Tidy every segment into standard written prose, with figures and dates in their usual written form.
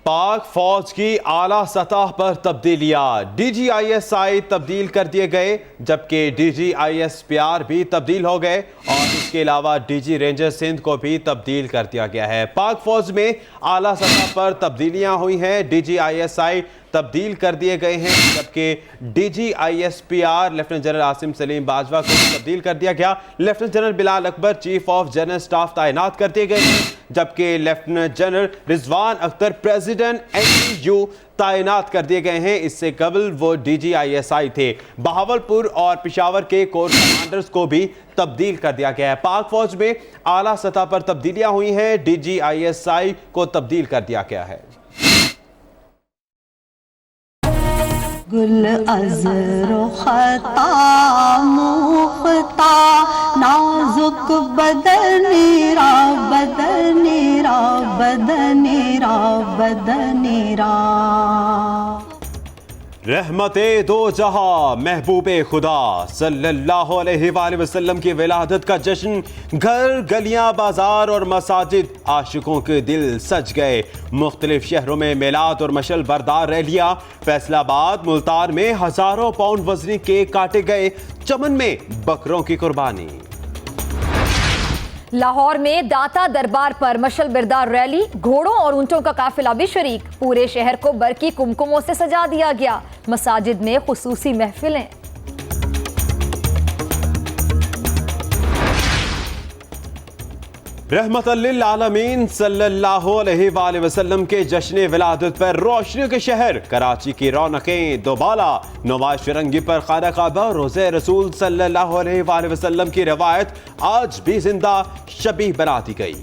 पाक फौज की आला सतह पर तब्दीलियां, DGISI तब्दील कर दिए गए, जबकि DGISPR भी तब्दील हो गए और इसके अलावा DG रेंजर सिंध को भी तब्दील कर दिया गया है। पाक फौज में आला सतह पर तब्दीलियां हुई हैं, DGISI तब्दील कर दिए गए हैं, जबकि DGISPR lieutenant general Asim Salim Bajwa को तब्दील कर दिया गया। Lieutenant general Bilal Akbar chief of general staff तैनात कर दिए गए हैं, जबकि lieutenant general Rizwan Akhtar president NTU तैनात कर दिए गए हैं। इससे कबल वो DGISI थे। बहावलपुर और पेशावर के कोर कमांडर्स को भी तब्दील कर दिया गया है। पाक फौज में आला सतह पर तब्दीलियां हुई हैं, DGISI को तब्दील कर दिया गया है। गुल अज़रो खता मुख्ता नाजुक बदनेरा बदनेरा बदनेरा बदनेरा। रहमते दो जहां महबूबे खुदा सल्लल्लाहु अलैहि वसल्लम की विलादत का जश्न, घर गलियां बाजार और मसाजिद आशिकों के दिल सज गए। मुख्तलिफ शहरों में मिलाद और मशल बरदार रैलियां, फैसलाबाद मुल्तान में हजारों पाउंड वजनी केक काटे गए, चमन में बकरों की कुर्बानी। लाहौर में दाता दरबार पर मशल बरदार रैली, घोड़ों और ऊंटों का काफिला भी शरीक। पूरे शहर को बरकी कुमकुमों से सजा दिया गया। मसाजिद में खुसूसी महफिलें। रहमतल लिल आलमीन सल्लल्लाहु अलैहि वसल्लम के जश्न विलादत पर रोशनियों के शहर कराची की रौनकें दोबाला। नवाज फिरंगी पर खाना काबा और रोज़े रसूल सल्लल्लाहु अलैहि वसल्लम की रवायत आज भी जिंदा शबीह बना दी गई।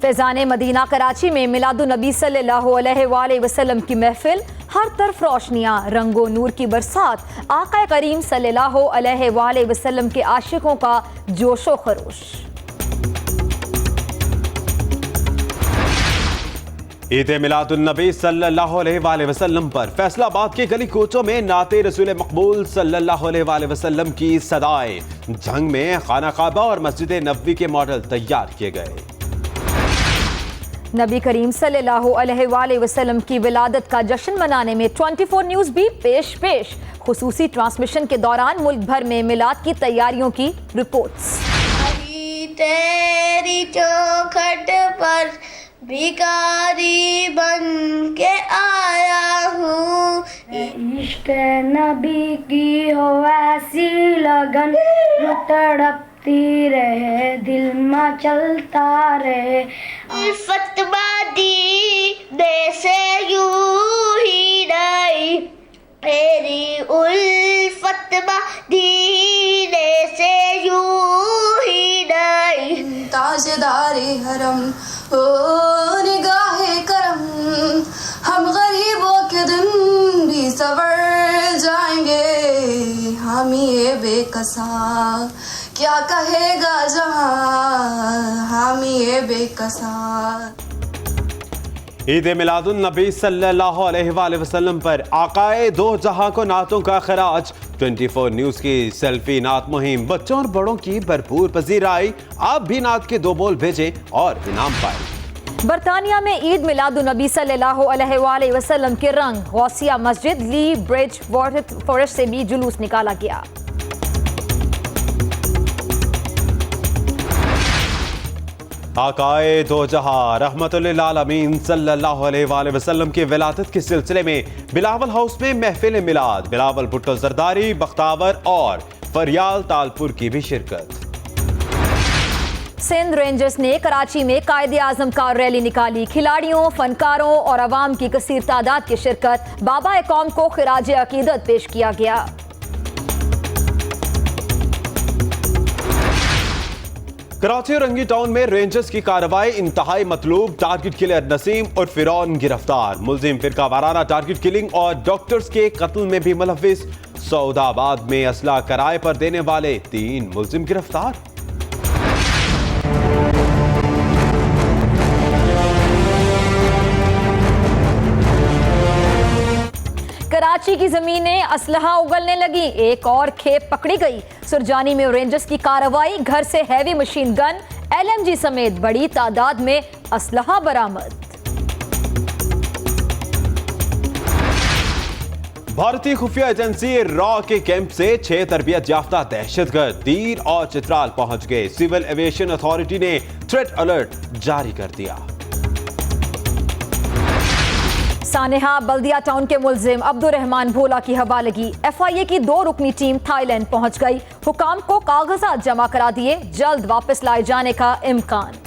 फैजान मदीना कराची में मिलादुन नबी सल्लल्लाहु अलैहि वसल्लम की महफिल, हर तरफ रोशनियां, रंगो नूर की बरसात, आका करीम सल्लल्लाहु अलैहि वसल्लम के आशिकों का जोशो खरोश। ईद मिलादुन नबी सल्लल्लाहु अलैहि वसल्लम पर फैसलाबाद के गली कोचों में नाते रसूल मकबूल सल्लल्लाहु अलैहि वसल्लम की सदाएं। जंग में खाना काबा और मस्जिद नबवी के मॉडल तैयार किए गए। नबी करीम सल्लल्लाहु अलैहि वसल्लम की विलादत का जश्न मनाने में 24 न्यूज़ भी पेश। खुसूसी ट्रांसमिशन के दौरान मुल्क भर में मिलाद की तैयारियों की रिपोर्ट्स। तेरी चौखट पर भिखारी बन के आया हूँ, इश्क नबी की हो ऐसी लगन, तड़पती रहे दिल में चलता रहे। फतवा दी दे से यूं ही नहीं, तेरी उल्फत दीने से यूं ही नहीं। ताजदारी हरम ओ निगाहे करम, हम गरीबों के दिन भी सवर जाएंगे। हम ये बेकसा क्या कहेगा जहां, हम ये बेकसा। ईद मिलादुन नबी सल्लल्लाहु अलैहि वसल्लम पर आकाए दो जहां को नातों का खराज। 24 न्यूज़ की सेल्फी नात मुहिम, बच्चों और बड़ों की भरपूर पजीराई। आप भी नात के 2 बोल भेजें और इनाम पाएं। बरतानिया में ईद मिलादुन नबी सल्लल्लाहु अलैहि वसल्लम के रंग, गौसिया मस्जिद, ली ब्रिज, फॉरेस्ट से भी जुलूस निकाला गया। आकाए दो जहां रहमतुल लिल आलमीन सल्लल्लाहु अलैहि वसल्लम की विलादत के सिलसिले में बिलावल हाउस में महफिल मिलाद, बिलावल भुट्टो जरदारी, बख्तावर और फरियाल तालपुर की भी शिरकत। सिंध रेंजर्स ने कराची में कायदे आजम कार रैली निकाली। खिलाड़ियों, फनकारों और अवाम की कसीर तादाद की शिरकत। बाबा कौम को खिराज अकीदत पेश किया गया। कराची रंगी टाउन में रेंजर्स की कार्रवाई इंतहाई मतलूब। टारगेट किलर नसीम और फिरौन गिरफ्तार। मुलजिम फिरका वाराना टारगेट किलिंग और डॉक्टर्स के कत्ल में भी मुलव्विस। सऊदाबाद में असला किराए पर देने वाले 3 मुलजिम गिरफ्तार। कराची की जमीनें असलहा उगलने लगी, एक और खेप पकड़ी गई। सुरजानी में रेंजर्स की कार्रवाई, घर से हैवी मशीन गन, LMG समेत बड़ी तादाद में असलहा बरामद। भारतीय खुफिया एजेंसी रॉ के कैंप से 6 तरबियत याफ्ता दहशतगर्द दीर और चित्राल पहुंच गए। सिविल एविएशन अथॉरिटी ने थ्रेट अलर्ट जारी कर दिया। सानेहा बल्दिया टाउन के मुल्जिम अब्दुर्रहमान भोला की हवालगी। FIA की 2 रुकनी टीम थाईलैंड पहुंच गई। हुकाम को कागजात जमा करा दिए, जल्द वापस लाए जाने का इम्कान।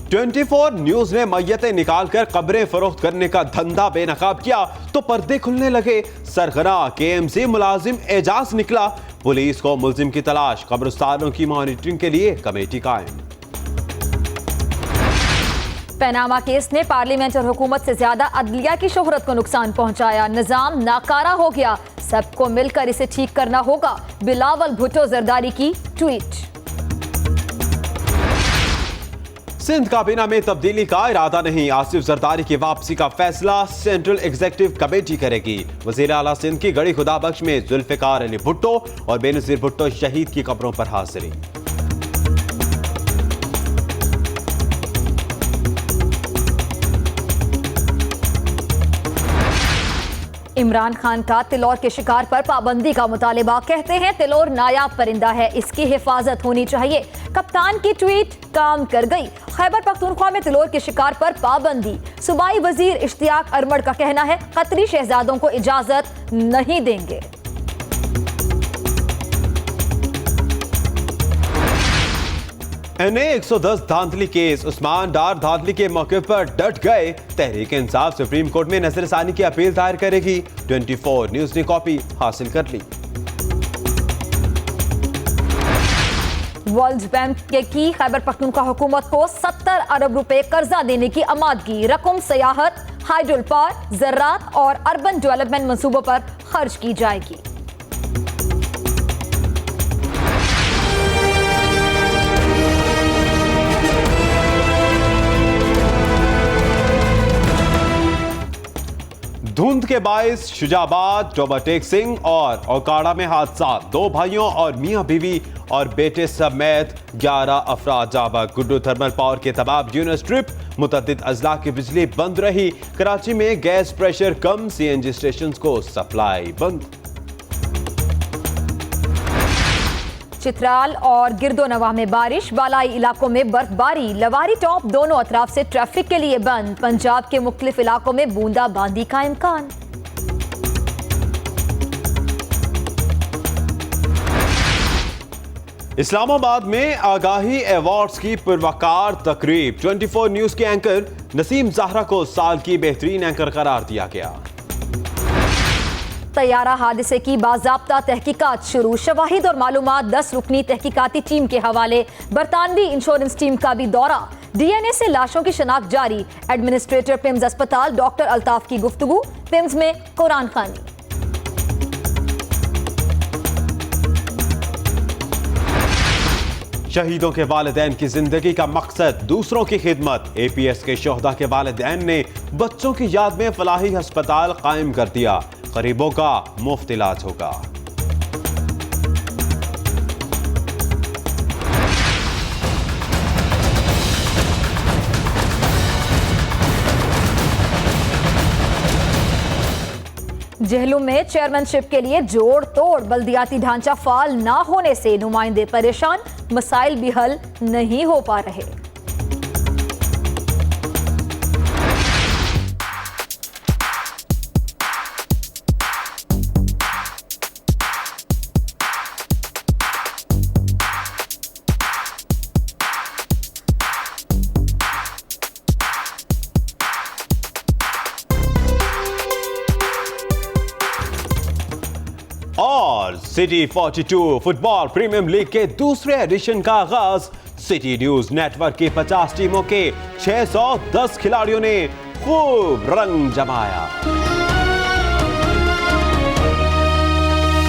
ट्वेंटी4 न्यूज ने मैयतें निकालकर कब्रें फरोख्त करने का धंधा बेनकाब किया तो पर्दे खुलने लगे। सरगना KMC मुलाजिम एजाज निकला। पुलिस को मुल्जिम की तलाश, कब्रिस्तानों की मॉनिटरिंग के लिए कमेटी कायम। पनामा केस ने पार्लियामेंट और हुकूमत से ज्यादा अदलिया की शोहरत को नुकसान पहुंचाया। निजाम नाकारा हो गया, सबको मिलकर इसे ठीक करना होगा। बिलावल भुट्टो जरदारी की ट्वीट। सिंध काबीना में तब्दीली का इरादा नहीं, आसिफ जरदारी की वापसी का फैसला सेंट्रल एग्जीक्यूटिव कमेटी करेगी। वजीर आला सिंध की गड़ी खुदाबख्श में जुल्फिकार अली भुट्टो और बेनजीर भुट्टो शहीद की कब्रों पर हाजिरी। इमरान खान का तिलौर के शिकार पर पाबंदी का मुतालिबा। कहते हैं तिलौर नायाब परिंदा है, इसकी हिफाजत होनी चाहिए। कप्तान की ट्वीट काम कर गई। खैबर पख्तूनख्वा में तिलौर के शिकार पर पाबंदी। सूबाई वजीर इश्तियाक अरमड़ का कहना है कतरी शहजादों को इजाजत नहीं देंगे। NA 110 धांधली केस, उस्मान डार धांधली के मौके पर डट गए। तहरीक इंसाफ सुप्रीम कोर्ट में नजरसानी की अपील दायर करेगी। 24 न्यूज ने कॉपी हासिल कर ली। वर्ल्ड बैंक की खैबर पख्तूनख्वा हुकूमत को 70 अरब रुपए कर्जा देने की आमादगी। रकम सयाहत, हाइड्रोल पावर, ज़राअत और अर्बन डेवलपमेंट मंसूबों पर खर्च की जाएगी। धुंध के बाइस शुजाबाद, टोबाटेक सिंह और ओकाड़ा में हादसा। 2 भाइयों और मियां बीवी और बेटे समेत 11 अफराद जाबक। गुड्डू थर्मल पावर के तबाब यूनिट ट्रिप, मुतअद्दिद अजला की बिजली बंद रही। कराची में गैस प्रेशर कम, CNG स्टेशन को सप्लाई बंद। चित्राल और गिरदोनवा में बारिश, बालाई इलाकों में बर्फबारी। लवारी टॉप दोनों अतराफ से ट्रैफिक के लिए बंद। पंजाब के मुख्तलिफ इलाकों में बूंदाबांदी का इम्कान। इस्लामाबाद में आगाही अवार्ड्स की पुरवकार तकरीब। 24 न्यूज के एंकर नसीम ज़हरा को साल की बेहतरीन एंकर करार दिया गया। तैयारा हादसे की बाज़ाब्ता तहकीकात शुरू। शवाहिद और मालूमात 10 रुकनी तहकीकाती टीम के हवाले। बरतानवी इंश्योरेंस टीम का भी दौरा। DNA से लाशों की शनाख्त जारी। एडमिनिस्ट्रेटर पिम्स अस्पताल डॉक्टर अल्ताफ की गुफ्तगू। पिम्स में कुरान खानी। शहीदों के वालिदैन की जिंदगी का मकसद दूसरों की खिदमत। APS के शोहदा के वालिदैन ने बच्चों की याद में फलाही अस्पताल कायम कर दिया। गरीबों का मुफ्त इलाज होगा। जेहलुम में चेयरमैनशिप के लिए जोड़ तोड़। बल्दियाती ढांचा फाल ना होने से नुमाइंदे परेशान, मसाइल भी हल नहीं हो पा रहे। और सिटी 42 फुटबॉल प्रीमियम लीग के दूसरे एडिशन का आगाज। सिटी न्यूज नेटवर्क की 50 टीमों के 610 खिलाड़ियों ने खूब रंग जमाया।